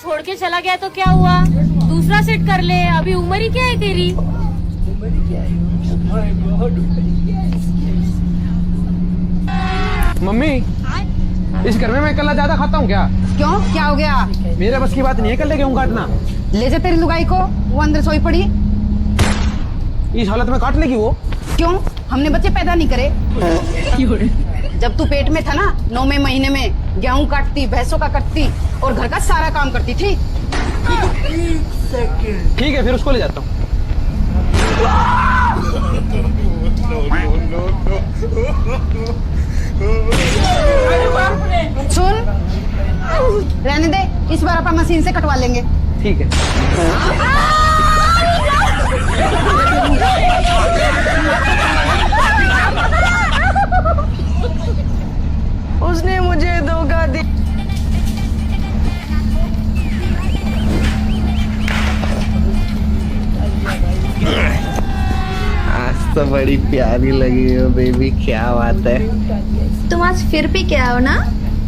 छोड़ के चला गया तो क्या हुआ, दूसरा सेट कर ले, अभी उम्र ही क्या है तेरी। मम्मी, इस घर में मैं अकेला ज्यादा खाता हूँ क्या? क्यों, क्या हो गया? मेरे बस की बात नहीं है अकेले गेहूं काटना। ले जा तेरी लुगाई को, वो अंदर सोई पड़ी। इस हालत में काट लेगी वो? क्यों, हमने बच्चे पैदा नहीं करे? जब तू पेट में था ना, 9वें महीने में गेहूं काटती, भैंसों का काटती और घर का सारा काम करती थी। ठीक है, फिर उसको ले जाता हूँ। सुन, रहने दे, इस बार अपन मशीन से कटवा लेंगे। ठीक है। उसने मुझे धोखा दिया। आज तो बड़ी प्यारी लगी हो बेबी, क्या बात है। तुम आज फिर भी क्या हो ना?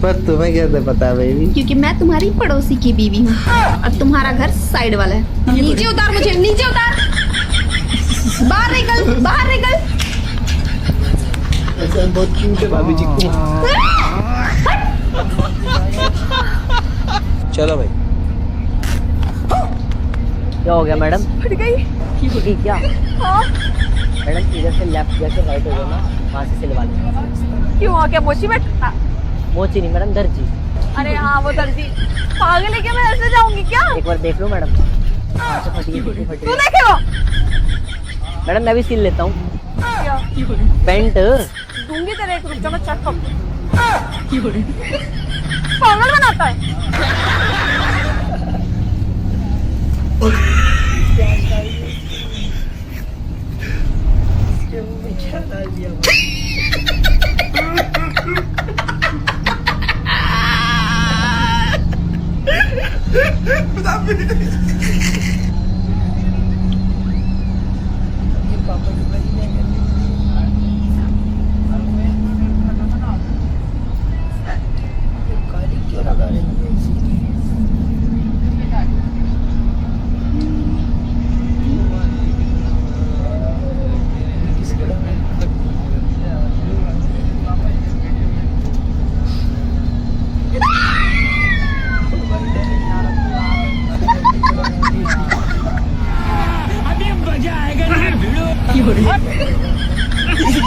पर तुम्हें कैसे पता बेबी? क्योंकि मैं तुम्हारी पड़ोसी की बीवी हूँ और तुम्हारा घर साइड वाला है। नीचे उतार मुझे, नीचे उतार, बाहर निकल, बाहर निकल। ऐसा बहुत क्यूट है भाभी जी को। चलो भाई। क्या हो गया मैडम? फट गई। फटी क्या? मैडम इधर से लेफ्ट जाके राइट हो जाना, वहाँ से सिलवा लेना। क्यों, आ क्या मोची बैठा? मोची नहीं मैडम, दर्जी। अरे हाँ, वो दर्जी। पागल है क्या, मैं ऐसे जाऊंगी क्या? एक बार देख लो मैडम, वहाँ से फटी है, फटी तू है। देखे हो? मैडम मैं भी सिल लेता हूँ क्या? पैंट। दूंगी तेरे एक, रुक जा, मैं चेक करूँ। पागल बनाता है।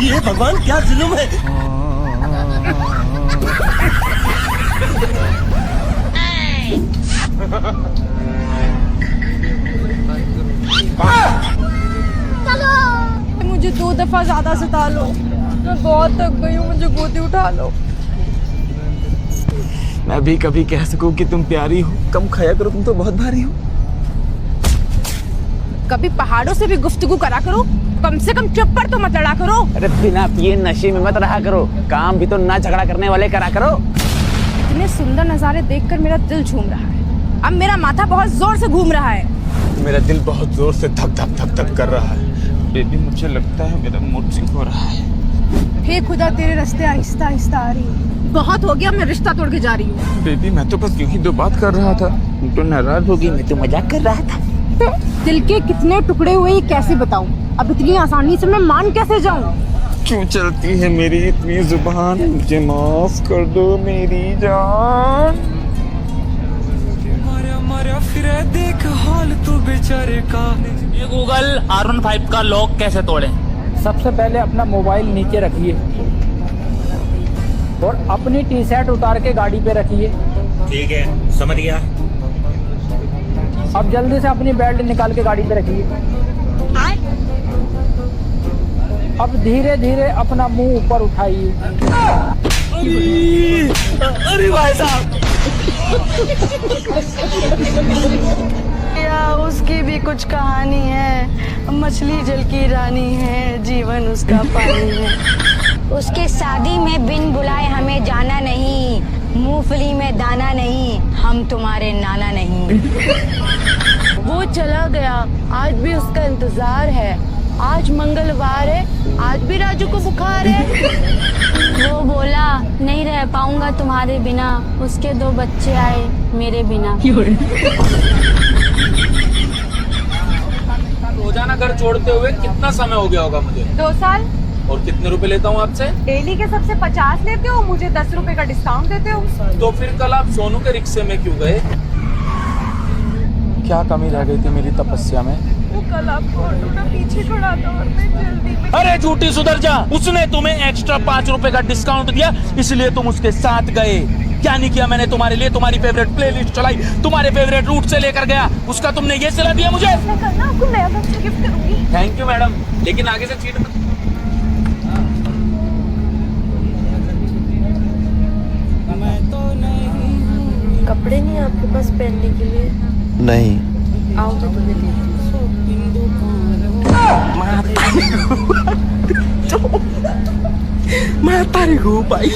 ये भगवान क्या जुल्म है। मुझे 2 दफा ज्यादा सता लो, मैं बहुत थक गई हूँ, मुझे गोदी उठा लो। मैं भी कभी कह सकूं कि तुम प्यारी हो, कम खाया करो, तुम तो बहुत भारी हो। कभी पहाड़ों से भी गुफ्तगू करा करो, कम से कम चुप पर तो मत लड़ा करो। अरे बिना पिए नशे में मत रहा करो, काम भी तो ना झगड़ा करने वाले करा करो। इतने सुंदर नजारे देखकर मेरा दिल झूम रहा है। अब मेरा माथा बहुत जोर से घूम रहा है। मेरा दिल बहुत जोर से धक धक धक धक कर रहा है। बेबी मुझे लगता है मेरा मूड स्विंग हो रहा है। हे खुदा, तेरे रास्ते आहिस्ता आहिस्ता आ रही है। बहुत हो गया, मैं रिश्ता तोड़ के जा रही हूँ। बेबी मैं तो बस यूं ही 2 बात कर रहा था, तुम तो नाराज होगी, मैं तो मजाक कर रहा था। दिल के कितने टुकड़े हुए ये कैसे बताऊं? अब इतनी आसानी से मैं मान कैसे जाऊं? क्यों चलती है मेरी इतनी जुबान, मुझे माफ कर दो मेरी जान। मरा फिर देख हाल तू बेचारे का। ये गूगल R15 का लॉक कैसे तोड़े? सबसे पहले अपना मोबाइल नीचे रखिए और अपनी टी शर्ट उतार के गाड़ी पे रखिए। ठीक है, समझ गया। अब जल्दी से अपनी बेल्ट निकाल के गाड़ी पे रखिए। अब धीरे धीरे अपना मुंह ऊपर उठाइए। अरे भाई साहब, उसकी भी कुछ कहानी है, मछली जल की रानी है, जीवन उसका पानी है। उसके शादी में बिन बुलाए हमें जाना नहीं, मूंगफली में दाना नहीं, हम तुम्हारे नाना नहीं। वो चला गया, आज भी उसका इंतजार है, आज मंगलवार है, आज भी राजू को बुखार है। वो बोला नहीं रह पाऊंगा तुम्हारे बिना, उसके 2 बच्चे आए मेरे बिना। रोजाना घर छोड़ते हुए कितना समय हो गया होगा मुझे? 2 साल। और कितने रुपए लेता हूँ आपसे? डेली के सबसे 50 लेते हो, मुझे 10 रुपए का डिस्काउंट देते हो। तो फिर कल आप सोनू के रिक्शे में क्यों गए? क्या कमी रह गई थी मेरी तपस्या में? वो कल आपको ऑटो ना पीछे खड़ा था और मैं जल्दी में। अरे झूठी सुधर जा, उसने तुम्हें एक्स्ट्रा 5 रुपए का डिस्काउंट दिया इसलिए तुम उसके साथ गए। क्या नहीं किया मैंने तुम्हारे लिए? तुम्हारी फेवरेट प्लेलिस्ट चलाई, तुम्हारे फेवरेट रूट से लेकर गया, उसका तुमने ये सिला दिया मुझे। मैं कल ना आपको नया बक्सा गिफ्ट करूंगी। थैंक यू मैडम, लेकिन आगे से चीट मत। कपड़े नहीं आपके पास पहनने के लिए? नहीं। आओ तो तुम्हें देती हूँ। मैं तारी हूँ भाई।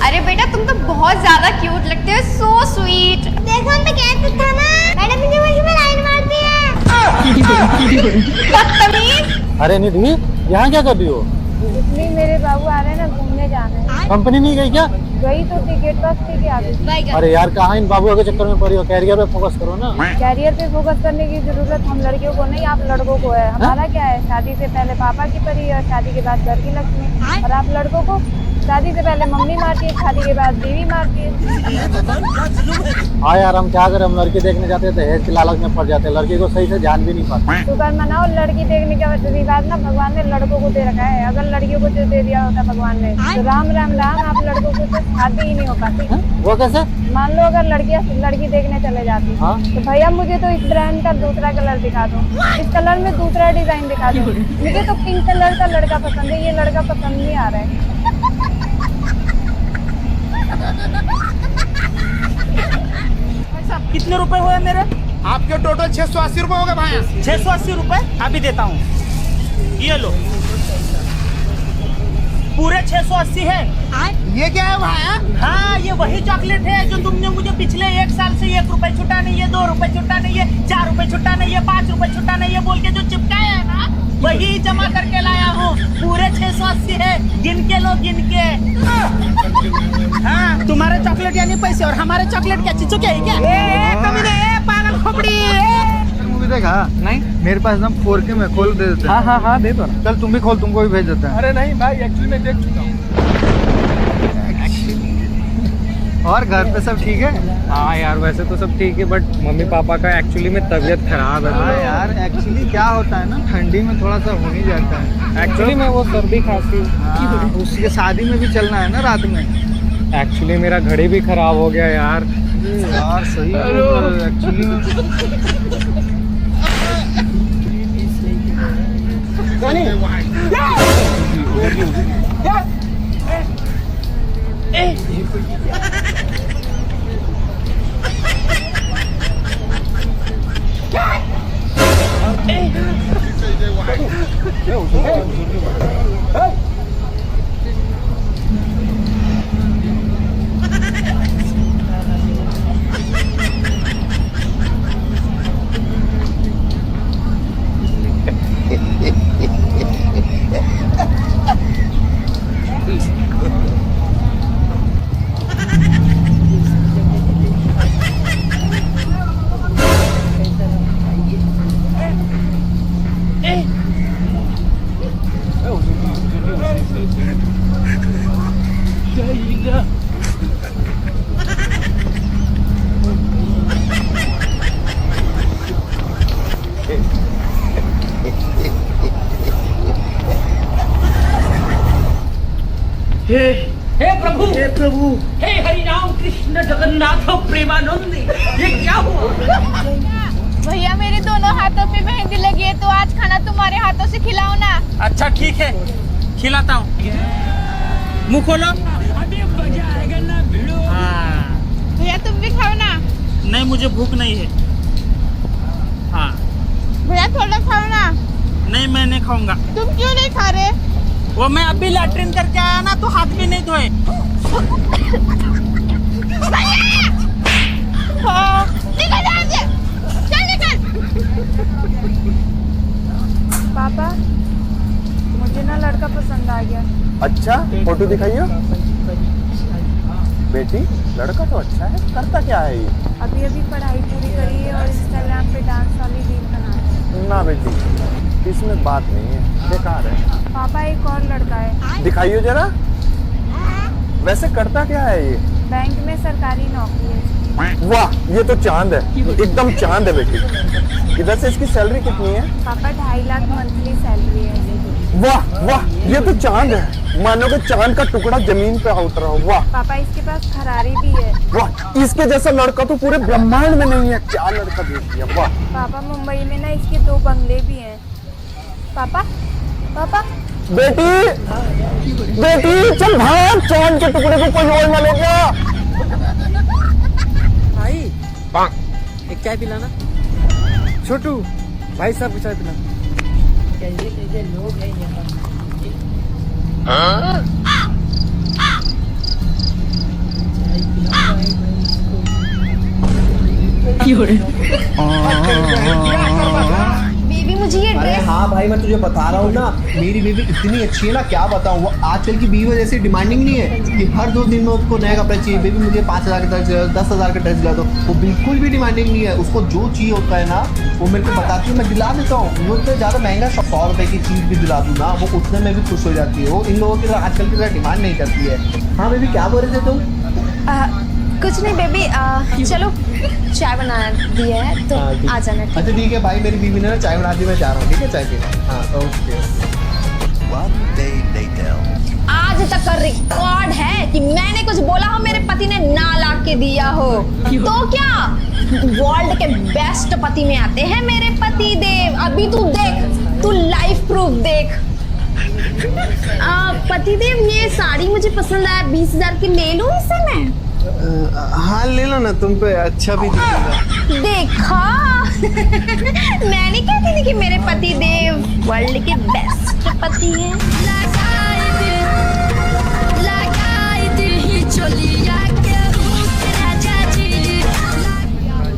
अरे बेटा तुम तो बहुत ज्यादा क्यूट लगते हो, सो स्वीट। देखो मैं कहता था ना, मैडम मुझे वहीं में लाइन मारती है। बदतमीज। अरे निधि, यहाँ क्या कर रही हो? नहीं, मेरे बाबू आ रहे हैं ना, घूमने जाना है। कंपनी नहीं गई क्या? गई तो थी, गेट पास थी क्या अभी? अरे यार कहाँ इन बाबुओं के चक्कर में पड़ी हो, कैरियर पे फोकस करो ना। कैरियर पे फोकस करने की जरूरत हम लड़कियों को नहीं, आप लड़कों को है। हमारा क्या है, शादी से पहले पापा की परी और शादी के बाद घर की लक्ष्मी। और आप लड़कों को शादी से पहले मम्मी मारती है, शादी के बाद बीवी मारती है। हाँ यार, हम क्या करें, हम लड़की देखने जाते हैं तो दहेज की लालच में पड़ जाते हैं, लड़की को सही से ध्यान भी नहीं पाते। शुक्र मनाओ, लड़की देखने के बाद ना भगवान ने लड़कों को दे रखा है। अगर लड़कियों को जो दे दिया होता भगवान ने तो राम राम राम, आप लड़कों को तो शादी ही नहीं हो पाती। वो कैसे? मान लो अगर लड़की देखने चले जाती तो भैया मुझे तो इस ब्रांड का दूसरा कलर दिखा दो, इस कलर में दूसरा डिजाइन दिखा दो, मुझे तो पिंक कलर का लड़का पसंद है, ये लड़का पसंद नहीं आ रहा है। कितने रुपए हुए मेरे? आपके टोटल 680 रुपए हो गए भाई। 680 रुपए अभी देता हूँ, ये लो। पूरे 680 है। ये क्या है भाई? हाँ, ये वही चॉकलेट है जो तुमने मुझे पिछले 1 साल से 1 रुपए छुट्टा नहीं है, 2 रुपए छुट्टा नहीं है, 4 रुपए छुट्टा नहीं है, 5 रुपए छुट्टा नहीं है बोल के जो चिपकाया है ना, वही जमा करके लाया हूँ। पूरे 680 है, गिन के लो, गिन के। हाँ, तुम्हारे चॉकलेट यानी पैसे और हमारे चॉकलेट क्या चीजों क्या है क्या? कमीने, पागल खोपड़ी। मूवी देखा? नहीं, मेरे पास ना 4K में खोल दे देते। हाँ दे दो ना। चल तुम भी खोल, तुमको भी भेज देते हैं। अरे नहीं भाई, एक्चुअली मैं देख चुका हूँ। और घर पे सब ठीक है? हाँ यार, वैसे तो सब ठीक है, बट मम्मी पापा का एक्चुअली में तबीयत खराब है। हाँ यार, एक्चुअली क्या होता है ना, ठंडी में थोड़ा सा हो ही जाता है। एक्चुअली में वो सर्दी खांसी। हाँ, उसके शादी में भी चलना है ना रात में। एक्चुअली मेरा घड़ी भी खराब हो गया यार। यार सही एक्चुअली। हे प्रभु, हे प्रभु, हे हरि राम कृष्ण जगन्नाथ प्रेमानंद, ये क्या हुआ? भैया मेरे दोनों हाथों पे मेहंदी लगी है, तो आज खाना तुम्हारे हाथों से खिलाओ ना। अच्छा ठीक है, खिलाता हूँ। मुंह खोलो। हाँ। भैया तुम भी खाओ ना। नहीं, मुझे भूख नहीं है। हाँ। भैया थोड़ा खाओ ना। नहीं, मैं नहीं खाऊंगा। तुम क्यों नहीं खा रहे? वो मैं अभी लैट्रिन करके आया ना, तो हाथ भी नहीं धोए। हाँ, निकल यहाँ से। चल निकल। पापा, मुझे ना लड़का पसंद आ गया। अच्छा, फोटो दिखाइए। बेटी, लड़का तो अच्छा है, करता क्या है ये? अभी अभी पढ़ाई पूरी करी है और इंस्टाग्राम पे डांस वाली रील बना है। ना बेटी, इसमें बात नहीं है, बेकार है। पापा एक और लड़का है। दिखाइए जरा। वैसे करता क्या है ये? बैंक में सरकारी नौकरी है। वाह, ये तो चांद है, एकदम चांद है बेटी। इधर से इसकी सैलरी कितनी है? पापा 2.5 लाख मंथली सैलरी है। वाह वाह, ये तो चांद है, मानो कि चांद का टुकड़ा जमीन पे उतरा हो। वाह पापा, इसके पास फरारी भी है। वाह, इसके जैसा लड़का तो पूरे ब्रह्मांड में नहीं है। क्या लड़का देख लिया। वाह पापा, मुंबई में ना इसके 2 बंगले भी हैं। पापा, पापा। बेटी, बेटी चल भाग, चांद के टुकड़े को कोई और ना ले गया। भाई, एक चाय पिलाना। छोटू, भाई साहब को चाय पिलाना। कैसे लोग हैं यहाँ? बेबी मुझे ये अरे ड्रेस। हाँ भाई, मैं तुझे बता रहा हूँ ना, मेरी बेबी इतनी अच्छी है ना, क्या बताऊँ। वो आजकल की बीवी जैसी डिमांडिंग नहीं है कि हर 2 दिन में उसको नया कपड़ा चाहिए। बेबी मुझे 5,000 का ड्रेस, 10,000 का ड्रेस दिला दो। वो बिल्कुल भी डिमांडिंग नहीं है। उसको जो चाहिए होता है ना, वो मेरे को बताती है, मैं दिला देता हूँ। वो तो ज़्यादा महंगा 100 रुपये की चीज़ भी दिला दूँ ना, वो उतने में भी खुश हो जाती है। वो इन लोगों की तरह आजकल की तरह डिमांड नहीं करती है। हाँ बेबी, क्या बोल रहे थे तुम? कुछ नहीं बेबी, चलो चाय बना दी है तो आ जाना। अच्छा ठीक है भाई, मेरी बीवी ने ना चाय बना दी, मैं जा रहा हूँ। ठीक है, चाय पीना। हाँ ओके। आज तक का रिकॉर्ड है कि मैंने कुछ बोला हो, मेरे पति ने ना ला के दिया हो। तो क्या वर्ल्ड के बेस्ट पति में आते हैं मेरे पति देव। अभी तू देख, तू लाइव प्रूफ देख। पति देव, ये साड़ी मुझे पसंद आया, 20,000 की ले लूं इसे मैं? हाँ ले लो ना, तुम पे अच्छा भी दिखेगा। देखा मैंने कहती थी कि मेरे पति देव वर्ल्ड के बेस्ट पति हैं।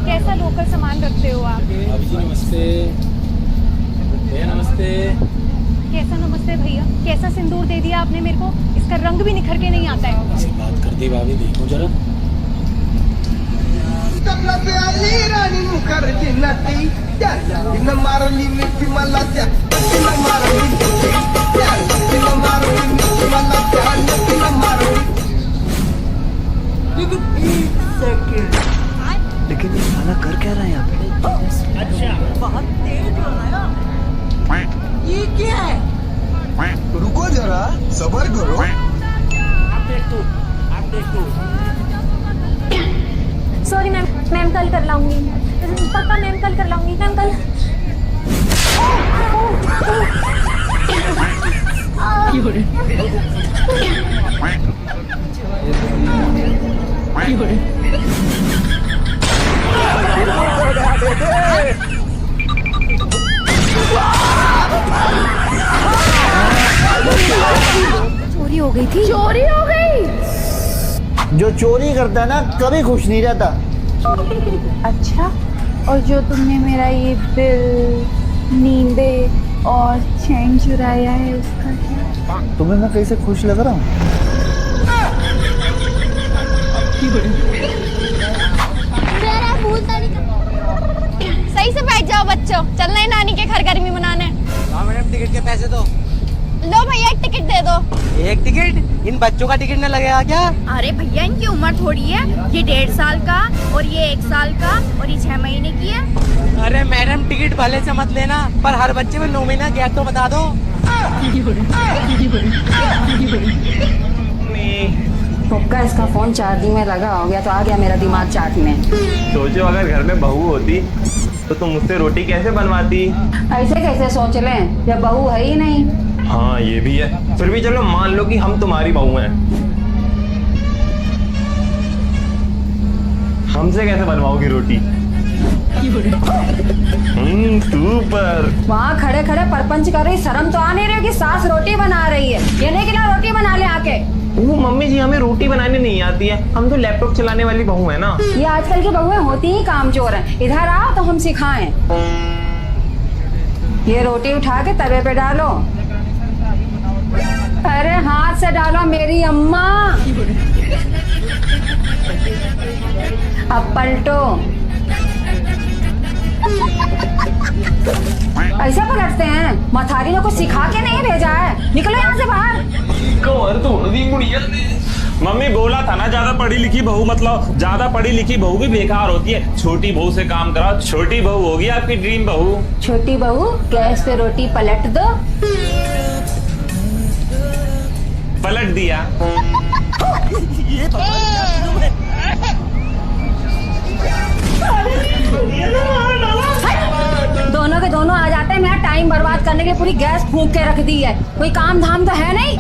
कैसा लोकल सामान रखते हो आप? भाभी जी नमस्ते। भैया नमस्ते। कैसा नमस्ते भैया? कैसा सिंदूर दे दिया आपने मेरे को? इसका रंग भी निखर के नहीं आता है। ऐसी बात कर दी भाभी, देखो जरा। लेकिन ये खाना कर क्या रहा है यहाँ पे? अच्छा, बहुत तेज हो रहा है। ये क्या है? रुको जरा, सबर करो। आप देख तू। सॉरी मैम, मैम कल कर लाऊंगी। पक्का मैम, कल कर लाऊंगी मैम, कल। चोरी हो गई थी। चोरी हो गई। जो चोरी करता है ना, कभी खुश नहीं रहता। अच्छा, और जो तुमने मेरा ये बिल, नींदे और चैन चुराया है, उसका क्या? तुम्हें मैं कैसे खुश लग रहा हूँ? सही से बैठ जाओ बच्चों, चलना है नानी के घर गर्मी मनाने। मैडम, टिकट के पैसे दो। लो भैया, एक टिकट दे दो। एक टिकट? इन बच्चों का टिकट न लगेगा क्या? अरे भैया, इनकी उम्र थोड़ी है। ये 1.5 साल का और ये 1 साल का और ये 6 महीने की है। अरे मैडम, टिकट भले से मत लेना, पर हर बच्चे में 9 महीना गैप तो बता दो। हुक्का इसका फोन चार्जिंग में लगा हो गया तो आ गया मेरा दिमाग चाटने। सोचो अगर घर में बहू होती तो तुम मुझसे रोटी कैसे बनवाती? ऐसे कैसे सोच लें जब बहू है ही नहीं। हाँ ये भी है, फिर भी चलो मान लो कि हम तुम्हारी बहू हैं, हमसे कैसे बनवाओगी रोटी? सुपर। वहाँ खड़े खड़े परपंच कर रही, शर्म तो आ नहीं रही कि सास रोटी बना रही है। ये नहीं कि ना रोटी बना ले आके। वो मम्मी जी हमें रोटी बनाने नहीं आती है, हम तो लैपटॉप चलाने वाली बहू है ना। ये आजकल की बहुएं होती ही कामचोर हैं। इधर आओ तो हम सिखाएं। ये रोटी उठा के तवे पे डालो। अरे हाथ से डालो मेरी अम्मा। अब पलटो। ऐसा पलटते हैं? मथारी ने कुछ सिखा के नहीं भेजा है। निकलो यहाँ से बाहर। कमर तोड़ दी बुढ़िया ने। मम्मी बोला था ना ज्यादा पढ़ी लिखी बहू मतलब ज्यादा पढ़ी लिखी बहू भी बेकार होती है। छोटी बहू से काम कराओ, छोटी बहू होगी आपकी ड्रीम बहू। छोटी बहू गैस पे रोटी पलट दो। पलट दिया। दोनों के दोनों आ जाते हैं। मेरा टाइम बर्बाद करने के लिए पूरी गैस फूंक के रख दी है। कोई काम धाम तो है नहीं।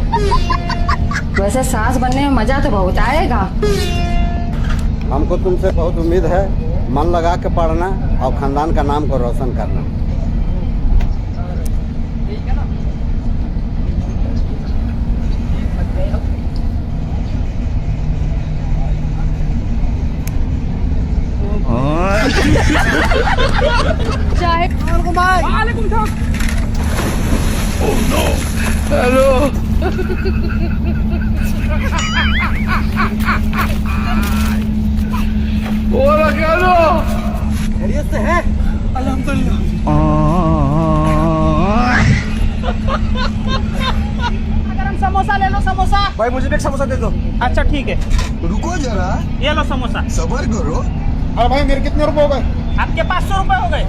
वैसे सास बनने में मजा तो बहुत आएगा। हमको तुमसे बहुत उम्मीद है। मन लगा के पढ़ना और खानदान का नाम को रोशन करना। चाहे वालेकुम सलाम। हेलो। बोला क्या लो? खैरियत से है? अल्हम्दुलिल्लाह। गरम समोसा ले लो, समोसा। भाई मुझे भी एक समोसा दे दो। अच्छा ठीक है, रुको जरा, ये लो समोसा। सबर करो। अरे भाई मेरे कितने रुपए हो गए? आपके 500 रुपए हो गए।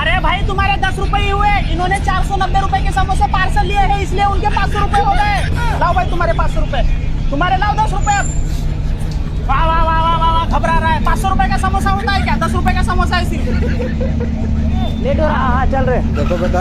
अरे भाई तुम्हारे 10 रुपए ही हुए। इन्होंने 490 रुपए के समोसे पार्सल लिए हैं, इसलिए उनके 500 रुपए हो गए। लाओ भाई तुम्हारे 500 रुपए, तुम्हारे लाओ 10 रुपए। वाह वाह वाह वाह वाह, घबरा रहा है। 500 रुपए का समोसा होता है क्या? 10 रुपए का समोसा है सिर्फ। लेट हो रहा। हाँ चल रहे। देखो बेटा